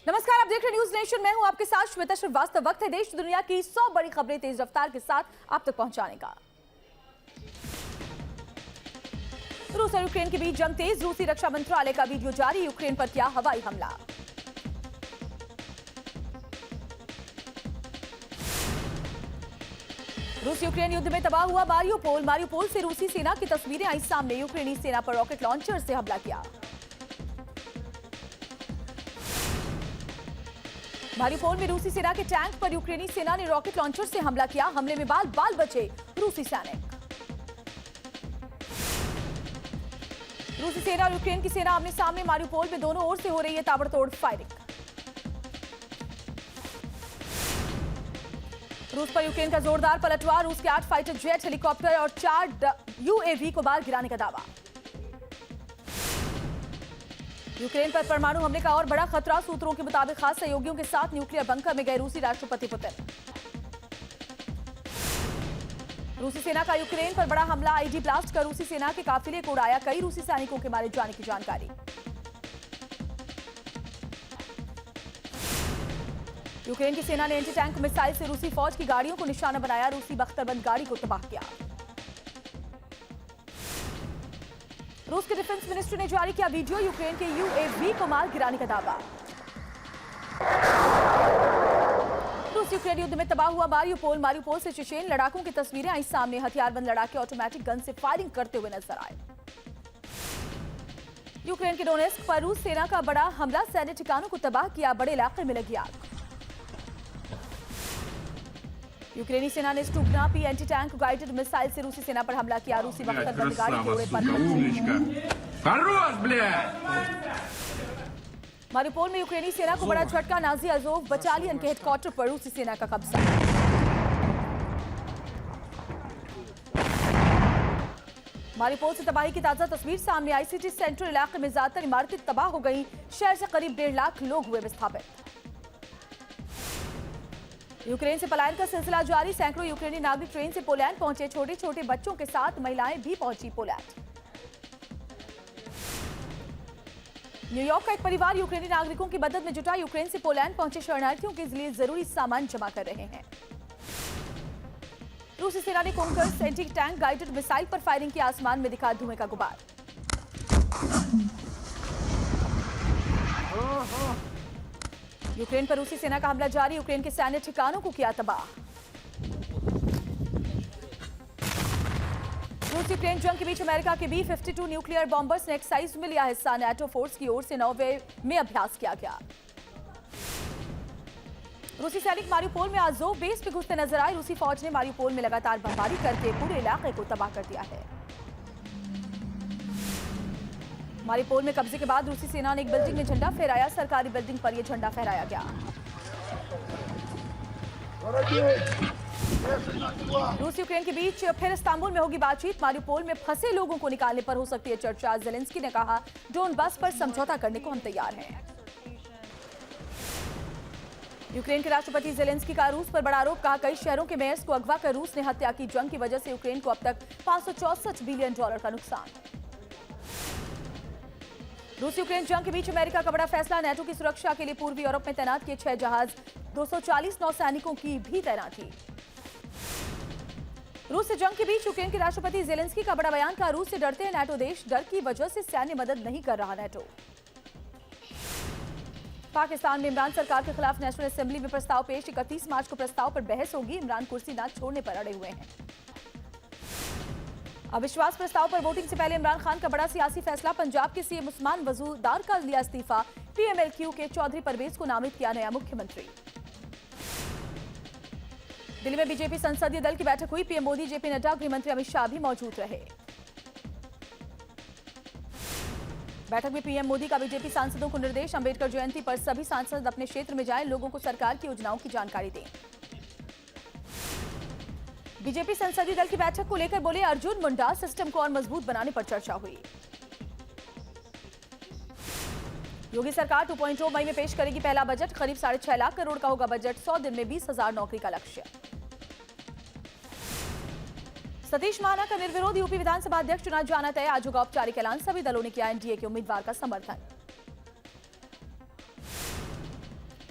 नमस्कार, आप देख रहे हैं न्यूज नेशन। मैं हूं आपके साथ श्वेता श्रीवास्तव। वक्त है देश दुनिया की 100 बड़ी खबरें तेज रफ्तार के साथ आप तक पहुंचाने का। रूस और यूक्रेन के बीच जंग तेज। रूसी रक्षा मंत्रालय का वीडियो जारी। यूक्रेन पर किया हवाई हमला। रूस यूक्रेन युद्ध में तबाह हुआ मारियोपोल से रूसी सेना की तस्वीरें आई सामने। यूक्रेनी सेना पर रॉकेट लॉन्चर से हमला किया। मारियोपोल में रूसी सेना के टैंक पर यूक्रेनी सेना ने रॉकेट लॉन्चर से हमला किया। हमले में बाल बचे रूसी सैनिक। रूसी सेना और यूक्रेन की सेना आमने सामने। मारियोपोल में दोनों ओर से हो रही है ताबड़तोड़ फायरिंग। रूस पर यूक्रेन का जोरदार पलटवार। रूस के 8 फाइटर जेट, हेलीकॉप्टर और 4 यूएवी को मार गिराने का दावा। यूक्रेन पर परमाणु हमले का और बड़ा खतरा। सूत्रों के मुताबिक खास सहयोगियों के साथ न्यूक्लियर बंकर में गए रूसी राष्ट्रपति पुतिन। रूसी सेना का यूक्रेन पर बड़ा हमला। आईडी ब्लास्ट कर रूसी सेना के काफिले को उड़ाया। कई रूसी सैनिकों के मारे जाने की जानकारी। यूक्रेन की सेना ने एंटी टैंक मिसाइल से रूसी फौज की गाड़ियों को निशाना बनाया। रूसी बख्तरबंद गाड़ी को तबाह किया। रूस के डिफेंस मिनिस्ट्री ने जारी किया वीडियो। यूक्रेन के यूएवी को मार गिराने का दावा। रूस यूक्रेन युद्ध में तबाह हुआ मारियोपोल से चेचेन लड़ाकों की तस्वीरें आई सामने। हथियारबंद लड़ाके ऑटोमेटिक गन से फायरिंग करते हुए नजर आए। यूक्रेन के डोनेस्क पर रूस सेना का बड़ा हमला। सैन्य ठिकानों को तबाह किया। बड़े इलाके में लगी आग। यूक्रेनी सेना ने Stugna P anti tank guided missile से रूसी सेना पर हमला किया। रूसी बख्तरबंद गाड़ी के उड़े पर मारियोपोल में यूक्रेनी सेना को बड़ा झटका। नाजी अजोव बटालियन के हेडक्वार्टर पर रूसी सेना का कब्जा। मारियोपोल से तबाही की ताजा तस्वीर सामने आई। सिटी सेंटर इलाके में ज्यादातर इमारतें तबाह हो गई। शहर से करीब 1.5 लाख लोग हुए विस्थापित। यूक्रेन से पलायन का सिलसिला जारी। सैकड़ों यूक्रेनी नागरिक ट्रेन से पोलैंड पहुंचे। छोटे छोटे बच्चों के साथ महिलाएं भी पहुंची पोलैंड। न्यूयॉर्क का एक परिवार यूक्रेनी नागरिकों की मदद में जुटा। यूक्रेन से पोलैंड पहुंचे शरणार्थियों के लिए जरूरी सामान जमा कर रहे हैं। रूसी सेना ने कोंकर्स एंटी टैंक गाइडेड मिसाइल पर फायरिंग की। आसमान में दिखा धुएं का गुबार। यूक्रेन पर रूसी सेना का हमला जारी। यूक्रेन के सैन्य ठिकानों को किया तबाह। रूस यूक्रेन जंग के बीच अमेरिका के B-52 न्यूक्लियर बॉम्बर्स ने एक्सरसाइज में लिया हिस्सा। नाटो फोर्स की ओर से नॉर्वे में अभ्यास किया गया। रूसी सैनिक मारियोपोल में आज़ोव बेस पे घुसते नजर आए। रूसी फौज ने मारियोपोल में लगातार बमबारी करके पूरे इलाके को तबाह कर दिया है। मारियोपोल में कब्जे के बाद रूसी सेना ने एक बिल्डिंग में झंडा फहराया। सरकारी बिल्डिंग पर यह झंडा फहराया गया। रूस यूक्रेन के बीच फिर इस्तांबुल में होगी बातचीत। मारियोपोल में फंसे लोगों को निकालने पर हो सकती है चर्चा। ज़ेलेंस्की ने कहा, डोनबास पर समझौता करने को हम तैयार हैं। यूक्रेन के राष्ट्रपति ज़ेलेंस्की का रूस पर बड़ा आरोप। कहा, कई शहरों के मेयर्स को अगवा कर रूस ने हत्या की। जंग की वजह से यूक्रेन को अब तक $564 बिलियन का नुकसान। रूस यूक्रेन जंग के बीच अमेरिका का बड़ा फैसला। नाटो की सुरक्षा के लिए पूर्वी यूरोप में तैनात किए 6 जहाज। 240 नौसैनिकों की भी तैनाती। रूस से जंग के बीच यूक्रेन के राष्ट्रपति ज़ेलेंस्की का बड़ा बयान। का रूस से डरते हैं नाटो देश। डर की वजह से सैन्य मदद नहीं कर रहा नाटो। पाकिस्तान में इमरान सरकार के खिलाफ नेशनल असेंबली में प्रस्ताव पेश। 31 मार्च को प्रस्ताव पर बहस होगी। इमरान कुर्सी न छोड़ने पर अड़े हुए हैं। अविश्वास प्रस्ताव पर वोटिंग से पहले इमरान खान का बड़ा सियासी फैसला। पंजाब के सीएम उस्मान वजूदार का लिया इस्तीफा। पीएमएलक्यू के चौधरी परवेज को नामित किया नया मुख्यमंत्री। दिल्ली में बीजेपी संसदीय दल की बैठक हुई। पीएम मोदी, जेपी नड्डा, गृह मंत्री अमित शाह भी मौजूद रहे। बैठक में पीएम मोदी का बीजेपी सांसदों को निर्देश। अंबेडकर जयंती पर सभी सांसद अपने क्षेत्र में जाएं। लोगों को सरकार की योजनाओं की जानकारी दें। बीजेपी संसदीय दल की बैठक को लेकर बोले अर्जुन मुंडा। सिस्टम को और मजबूत बनाने पर चर्चा हुई। योगी सरकार 2.0 मई में पेश करेगी पहला बजट। करीब 6.5 लाख करोड़ का होगा बजट। 100 दिन में 20,000 नौकरी का लक्ष्य। सतीश महाना का निर्विरोध यूपी विधानसभा अध्यक्ष चुना जाना तय। आज होगा औपचारिक ऐलान। सभी दलों ने किया एनडीए के उम्मीदवार का समर्थन।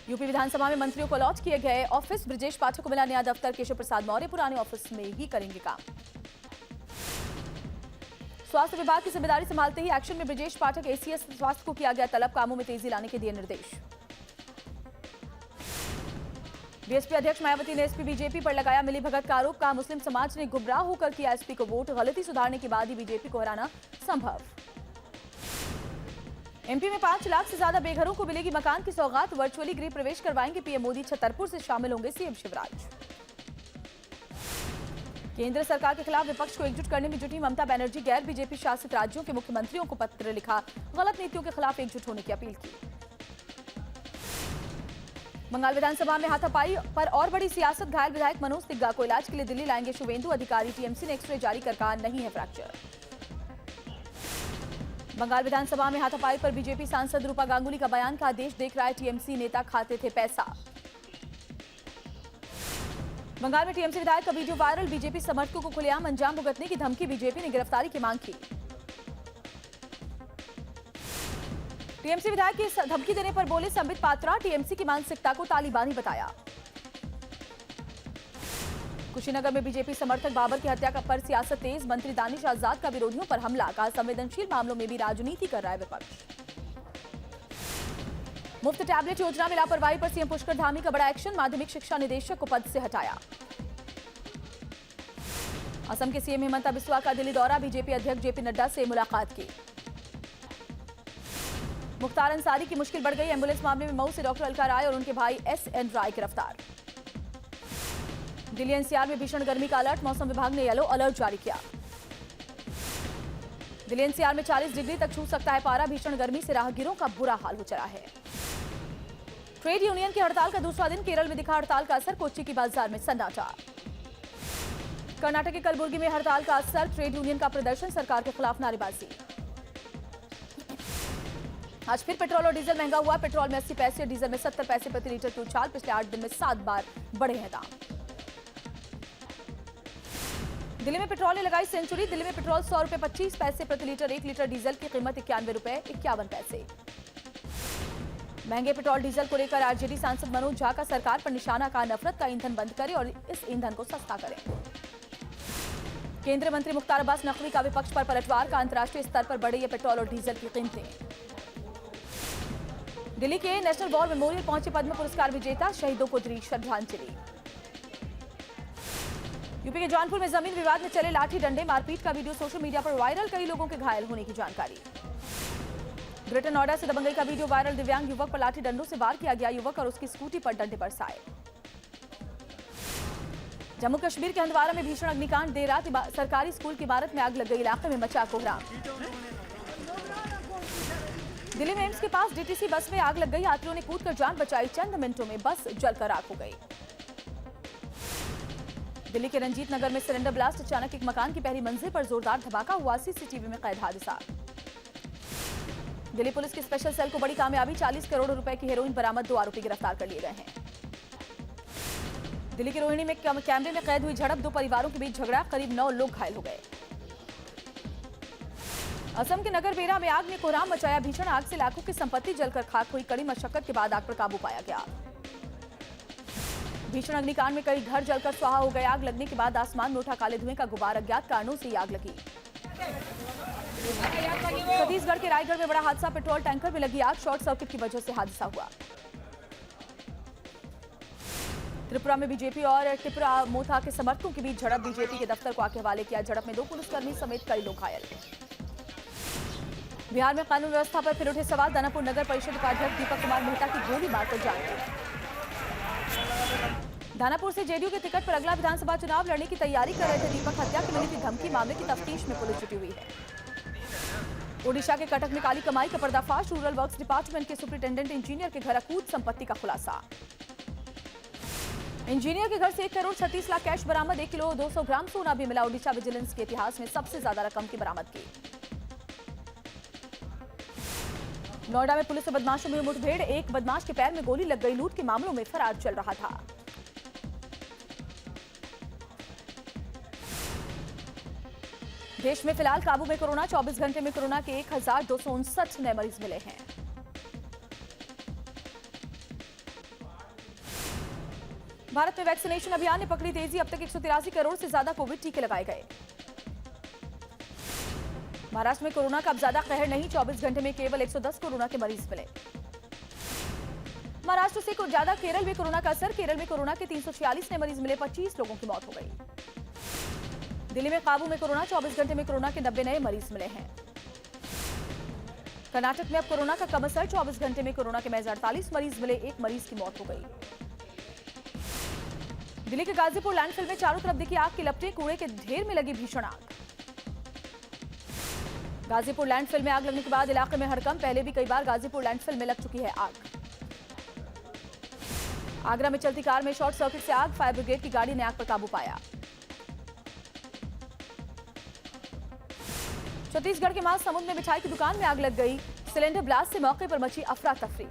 यूपी विधानसभा में मंत्रियों को अलॉट किए गए ऑफिस, ब्रजेश पाठक को मिला नया दफ्तर, केशव प्रसाद मौर्य पुराने ऑफिस में ही करेंगे काम। स्वास्थ्य विभाग की जिम्मेदारी संभालते ही एक्शन में ब्रजेश पाठक, एसीएस स्वास्थ्य को किया गया तलब, कामों में तेजी लाने के दिए निर्देश। बीएसपी अध्यक्ष मायावती ने एसपी बीजेपी पर लगाया मिलीभगत का आरोप, कहा मुस्लिम समाज ने गुमराह होकर किया एसपी को वोट, गलती सुधारने के बाद ही बीजेपी को हराना संभव। एमपी में 5 लाख से ज्यादा बेघरों को मिलेगी मकान की सौगात, वर्चुअली गृह प्रवेश करवाएंगे पीएम मोदी, छतरपुर से शामिल होंगे सीएम शिवराज। केंद्र सरकार के खिलाफ विपक्ष को एकजुट करने में जुटी ममता बनर्जी, गैर बीजेपी शासित राज्यों के मुख्यमंत्रियों को पत्र लिखा, गलत नीतियों के खिलाफ एकजुट होने की अपील की। बंगाल विधानसभा में हाथापाई पर और बड़ी सियासत, घायल विधायक मनोज तिग्गा को इलाज के लिए दिल्ली लाएंगे शुभेंदु अधिकारी, टीएमसी ने एक्सरे जारी कर कहा नहीं है फ्रैक्चर। बंगाल विधानसभा में हाथापाई पर बीजेपी सांसद रूपा गांगुली का बयान, का देश देख रहा है टीएमसी नेता खाते थे पैसा। बंगाल में टीएमसी विधायक का वीडियो वायरल, बीजेपी समर्थकों को खुलेआम अंजाम भुगतने की धमकी, बीजेपी ने गिरफ्तारी की मांग की। टीएमसी विधायक की धमकी देने पर बोले संबित पात्रा, टीएमसी की मानसिकता को तालिबानी बताया। कुशीनगर में बीजेपी समर्थक बाबर की हत्या पर सियासत तेज, मंत्री दानिश आजाद का विरोधियों पर हमला, कहा संवेदनशील मामलों में भी राजनीति कर रहा है विपक्ष। मुफ्त टैबलेट योजना में लापरवाही पर सीएम पुष्कर धामी का बड़ा एक्शन, माध्यमिक शिक्षा निदेशक को पद से हटाया। असम के सीएम हेमंत बिस्वा का दिल्ली दौरा, बीजेपी अध्यक्ष जेपी नड्डा से मुलाकात की। मुख्तार अंसारी की मुश्किल बढ़ गई, एम्बुलेंस मामले में मऊ से डॉक्टर अलका राय और उनके भाई एसएन राय गिरफ्तार। दिल्ली एनसीआर में भीषण गर्मी का अलर्ट, मौसम विभाग ने येलो अलर्ट जारी किया। दिल्ली एनसीआर में 40 डिग्री तक छू सकता है पारा, भीषण गर्मी से राहगीरों का बुरा हाल हो चला है। ट्रेड यूनियन की हड़ताल का दूसरा दिन, केरल में दिखा हड़ताल का असर, कोच्चि की बाजार में सन्नाटा। कर्नाटक के कलबुर्गी में हड़ताल का असर, ट्रेड यूनियन का प्रदर्शन, सरकार के खिलाफ नारेबाजी। आज फिर पेट्रोल और डीजल महंगा हुआ, पेट्रोल में 80 पैसे, डीजल में 70 पैसे प्रति लीटर की उछाल, पिछले 8 दिन में 7 बार बढ़े हैं दाम। दिल्ली में पेट्रोल ने लगाई सेंचुरी, दिल्ली में पेट्रोल 100 रुपए 25 पैसे प्रति लीटर, 1 लीटर डीजल की कीमत 91 रुपए 51 पैसे। महंगे पेट्रोल डीजल को लेकर आरजेडी सांसद मनोज झा का सरकार पर निशाना, कहा नफरत का ईंधन बंद करें और इस ईंधन को सस्ता करें। केंद्रीय मंत्री मुख्तार अब्बास नकवी का विपक्ष पर पलटवार, का अंतर्राष्ट्रीय स्तर पर बढ़ी है पेट्रोल और डीजल की कीमतें। दिल्ली के नेशनल वॉर मेमोरियल पहुंचे पद्म पुरस्कार विजेता, शहीदों को दी श्रद्धांजलि। यूपी के जौनपुर में जमीन विवाद में चले लाठी डंडे, मारपीट का वीडियो सोशल मीडिया पर वायरल, कई लोगों के घायल होने की जानकारी। ग्रेटर नोएडा से दबंगई का वीडियो वायरल, दिव्यांग युवक पर लाठी डंडों से वार किया गया, युवक और उसकी स्कूटी पर डंडे बरसाए। जम्मू कश्मीर के हंदवारा में भीषण अग्निकांड, देर रात सरकारी स्कूल की इमारत में आग लग गई, इलाके में मचा कोहराम। दिल्ली में एम्स के पास डीटीसी बस में आग लग गई, यात्रियों ने कूदकर जान बचाई, चंद मिनटों में बस जलकर राख हो गई। दिल्ली के रंजीत नगर में सिलेंडर ब्लास्ट, अचानक एक मकान की पहली मंजिल पर जोरदार धमाका हुआ, सीसीटीवी में कैद हादसा। दिल्ली पुलिस की स्पेशल सेल को बड़ी कामयाबी, 40 करोड़ रुपए की हेरोइन बरामद, 2 आरोपी गिरफ्तार कर लिए गए हैं। दिल्ली के रोहिणी में कैमरे में कैद हुई झड़प, 2 परिवारों के बीच झगड़ा, करीब 9 लोग घायल हो गए। असम के नगर बेरा में आग ने कोहराम मचाया, भीषण आग से लाखों की संपत्ति जलकर खाक हुई, कड़ी मशक्कत के बाद आग पर काबू पाया गया। भीषण अग्निकांड में कई घर जलकर स्वाहा हो गए, आग लगने के बाद आसमान में उठा काले धुएं का गुबार, अज्ञात कारणों से आग लगी। छत्तीसगढ़ के रायगढ़ में बड़ा हादसा, पेट्रोल टैंकर में लगी आग, शॉर्ट सर्किट की वजह से हादसा हुआ। त्रिपुरा में बीजेपी और टिपरा मोथा के समर्थकों के बीच झड़प, बीजेपी के दफ्तर को आके हवाले किया, झड़प में 2 पुलिसकर्मी समेत कई लोग घायल। बिहार में कानून व्यवस्था पर फिर उठे सवाल, दानापुर नगर परिषद उपाध्यक्ष दीपक कुमार मेहता की गोली मारकर जान गई। दानापुर से जेडीयू के टिकट पर अगला विधानसभा चुनाव लड़ने की तैयारी कर रहे थे दीपक, हत्या की मिली थी धमकी, मामले की तफ्तीश में पुलिस जुटी हुई है। ओडिशा के कटक में काली कमाई का पर्दाफाश, रूरल वर्क्स डिपार्टमेंट के सुपरिटेंडेंट इंजीनियर के घर अकूत संपत्ति का खुलासा। इंजीनियर के घर से 1 करोड़ 36 लाख कैश बरामद, 1 किलो 200 ग्राम सोना भी मिला, ओडिशा विजिलेंस के इतिहास में सबसे ज्यादा रकम की बरामद की। नोएडा में पुलिस और बदमाशों में मुठभेड़, एक बदमाश के पैर में गोली लग गई, लूट के मामलों में फरार चल रहा था। देश में फिलहाल काबू में कोरोना, 24 घंटे में कोरोना के 1259 नए मरीज मिले हैं। भारत में वैक्सीनेशन अभियान ने पकड़ी तेजी, अब तक 183 करोड़ से ज्यादा कोविड टीके लगाए गए। महाराष्ट्र में कोरोना का अब ज्यादा कहर नहीं, 24 घंटे में केवल 110 कोरोना के मरीज मिले। महाराष्ट्र से कुछ ज्यादा केरल में कोरोना का असर, केरल में कोरोना के 346 नए मरीज मिले, 25 लोगों की मौत हो गई। दिल्ली में काबू में कोरोना, 24 घंटे में कोरोना के 90 नए मरीज मिले हैं। कर्नाटक में अब कोरोना का कम असर, 24 घंटे में कोरोना के महज 48 मरीज मिले, 1 मरीज की मौत हो गई। दिल्ली के गाजीपुर लैंडफिल में चारों तरफ दिखी आग की लपटें, कूड़े के ढेर में लगी भीषण आग। गाजीपुर लैंडफिल में आग लगने के बाद इलाके में हड़कंप, पहले भी कई बार गाजीपुर लैंडफिल में लग चुकी है आग। आगरा में चलती कार में शॉर्ट सर्किट से आग, फायर ब्रिगेड की गाड़ी ने आग पर काबू पाया। छत्तीसगढ़ के महासमुंद में मिठाई की दुकान में आग लग गई, सिलेंडर ब्लास्ट से मौके पर मची अफरा तफरी।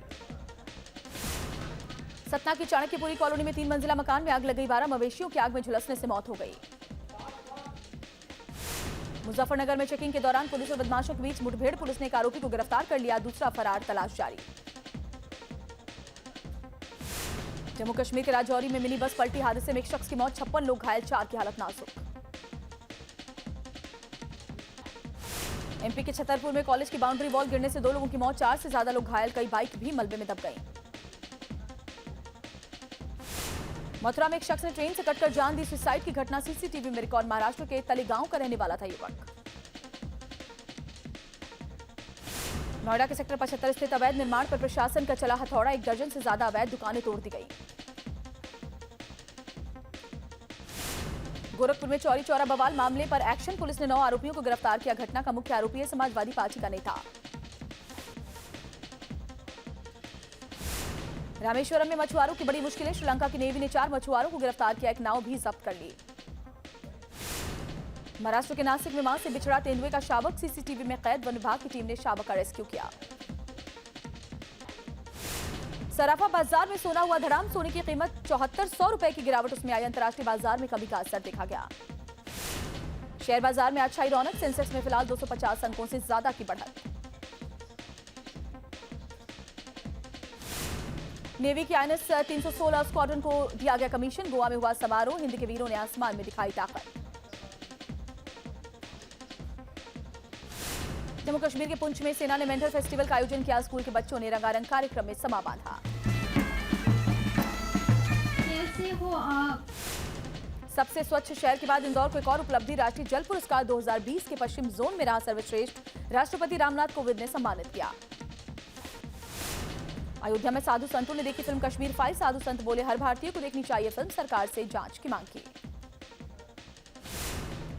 सतना की चाणक्यपुरी कॉलोनी में 3 मंजिला मकान में आग लग गई, 12 मवेशियों की आग में झुलसने से मौत हो गई। मुजफ्फरनगर में चेकिंग के दौरान पुलिस और बदमाशों के बीच मुठभेड़, पुलिस ने एक आरोपी को गिरफ्तार कर लिया, दूसरा फरार तलाश जारी। जम्मू कश्मीर के राजौरी में मिनी बस पलटी, हादसे में एक शख्स की मौत, 56 लोग घायल, 4 की हालत नाजुक। एमपी के छतरपुर में कॉलेज की बाउंड्री वॉल गिरने से 2 लोगों की मौत, 4 से ज्यादा लोग घायल, कई बाइक भी मलबे में दब गई। मथुरा में एक शख्स ने ट्रेन से कटकर जान दी, सुसाइड की घटना सीसीटीवी में रिकॉर्ड, महाराष्ट्र के तलेगांव का रहने वाला था युवक। नोएडा के सेक्टर 75 स्थित अवैध निर्माण पर प्रशासन का चला हथौड़ा, 1 दर्जन से ज्यादा अवैध दुकानें तोड़ दी गई। गोरखपुर में चौरी चौरा बवाल मामले पर एक्शन, पुलिस ने 9 आरोपियों को गिरफ्तार किया, घटना का मुख्य आरोपी है समाजवादी पार्टी का नेता। रामेश्वरम में मछुआरों की बड़ी मुश्किलें, श्रीलंका की नेवी ने 4 मछुआरों को गिरफ्तार किया, एक नाव भी जब्त कर ली। महाराष्ट्र के नासिक में मां से बिछड़ा तेंदुए का शावक सीसीटीवी में कैद, वन विभाग की टीम ने शावक का रेस्क्यू किया। सराफा बाजार में सोना हुआ धड़ाम, सोने की कीमत 7400 रुपए की गिरावट, उसमें आई अंतर्राष्ट्रीय बाजार में कमी का असर देखा गया। शेयर बाजार में अच्छाई रौनक, सेंसेक्स में फिलहाल 250 अंकों से ज्यादा की बढ़त। नेवी की INS 316 स्क्वाड्रन को दिया गया कमीशन, गोवा में हुआ समारोह, हिंद के वीरों ने आसमान में दिखाई ताकत। जम्मू कश्मीर के पुंछ में सेना ने मेंटर फेस्टिवल का आयोजन किया, स्कूल के बच्चों ने रंगारंग कार्यक्रम में समा बांधा। कैसे हो आप? सबसे स्वच्छ शहर के बाद इंदौर को एक और उपलब्धि, राष्ट्रीय जल पुरस्कार 2020 के पश्चिम जोन में रहा सर्वश्रेष्ठ, राष्ट्रपति रामनाथ कोविंद ने सम्मानित किया। अयोध्या में साधु संतों ने देखी फिल्म कश्मीर फाइल, साधु संत बोले हर भारतीय को देखनी चाहिए फिल्म, सरकार से जांच की मांग की।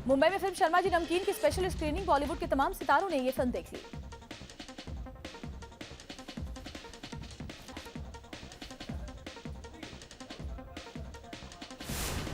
मुंबई में फिल्म शर्मा जी नमकीन की स्पेशल स्क्रीनिंग, बॉलीवुड के तमाम सितारों ने ये फिल्म देख ली।